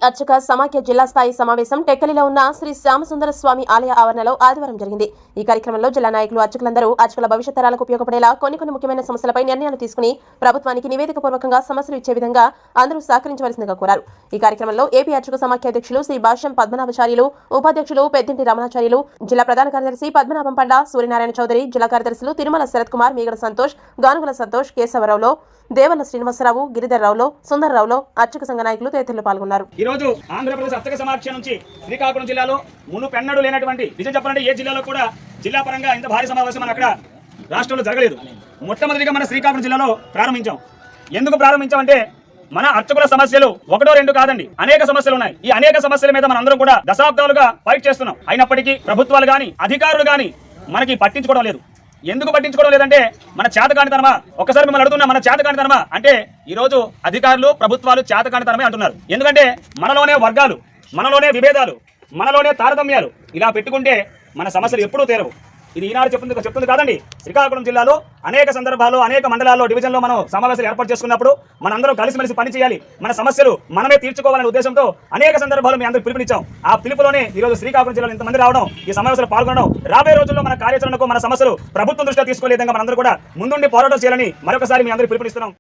అర్చక సమాఖ్య జిల్లా స్థాయి సమావేశం టెక్కలిలో ఉన్న శ్రీ శ్యామసుందర స్వామి ఆలయ ఆవరణలో ఆదివారం జరిగింది. ఈ కార్యక్రమంలో జిల్లా నాయకులు అర్చకులందరూ అర్చకుల భవిష్యత్ తరాలకు ఉపయోగపడేలా కొన్ని ముఖ్యమైన సమస్యలపై నిర్ణయాలు తీసుకుని ప్రభుత్వానికి నివేదిక పూర్వకంగా సమస్యలు ఇచ్చే విధంగా అందరూ సహకరించవలసిందిగా కోరారు. ఈ కార్యక్రమంలో ఏపీ అర్చక సమాఖ్య అధ్యక్షులు శ్రీ భాష్యం పద్మనాభాచార్యులు, ఉపాధ్యక్షులు పెద్దింటి రమణాచార్యులు, జిల్లా ప్రధాన కార్యదర్శి పద్మనాభం పండ, సూర్యనారాయణ చౌదరి, జిల్లా కార్యదర్శులు తిరుమల శరత్ కుమార్, మీగడ సంతోష్, గానుగుల సంతోష్, కేశవరావులో, దేవల్ల శ్రీనివాసరావు, గిరిధర్రావులో, సుందర్రావులో అర్చక సంఘ నాయకులు తదితరులు పాల్గొన్నారు. ఈ రోజు ఆంధ్రప్రదేశ్ అర్చక సమాఖ్య నుంచి శ్రీకాకుళం జిల్లాలో మునుపెన్నడూ లేనటువంటి, నిజం చెప్పాలంటే ఏ జిల్లాలో కూడా జిల్లా పరంగా ఇంత భారీ సమావేశం మన అక్కడ రాష్ట్రంలో జరగలేదు. మొట్టమొదటిగా మన శ్రీకాకుళం జిల్లాలో ప్రారంభించాం. ఎందుకు ప్రారంభించామంటే మన అర్చకుల సమస్యలు ఒకటో రెండు కాదండి, అనేక సమస్యలు ఉన్నాయి. ఈ అనేక సమస్యల మీద మన అందరం కూడా దశాబ్దాలుగా ఫైట్ చేస్తున్నాం. అయినప్పటికీ ప్రభుత్వాలు గాని అధికారులు గాని మనకి పట్టించుకోవడం లేదు. ఎందుకు పట్టించుకోవడం లేదంటే మన చేతకానితనమా? ఒకసారి మిమ్మల్ని అడుగుతున్నా, మన చేతకానితనమా అంటే ఈ రోజు అధికారులు ప్రభుత్వాలు చేతకానితనమే అంటున్నారు. ఎందుకంటే మనలోనే వర్గాలు, మనలోనే విభేదాలు, మనలోనే తారతమ్యాలు ఇలా పెట్టుకుంటే మన సమస్యలు ఎప్పుడూ తీరవు. ఇది ఈనాడు చెప్తుంది కాదండి. శ్రీకాకుళం జిల్లాలో అనేక సందర్భాల్లో, అనేక మండలాల్లో, డివిజన్లో మనం సమావేశాలు ఏర్పాటు చేసుకున్నప్పుడు మనందరం కలిసిమెలిసి పని చేయాలి, మన సమస్యలు మనమే తీర్చుకోవాలనే ఉద్దేశంతో అనేక సందర్భాలు మీ అందరూ పిలుపునిచ్చాం. ఆ పిలుపులోనే ఈ రోజు శ్రీకాకుళం జిల్లాలో ఇంతమంది రావడం, ఈ సమావేశాలు పాల్గొనడం, రాబోయే రోజుల్లో మన కార్యాచరణకు మన సమస్యలు ప్రభుత్వం దృష్టిలో తీసుకునే విధంగా మనందరూ కూడా ముందుండి పోరాటం చేయాలని మరొకసారి మీ అందరూ పిలుపునిస్తున్నాం.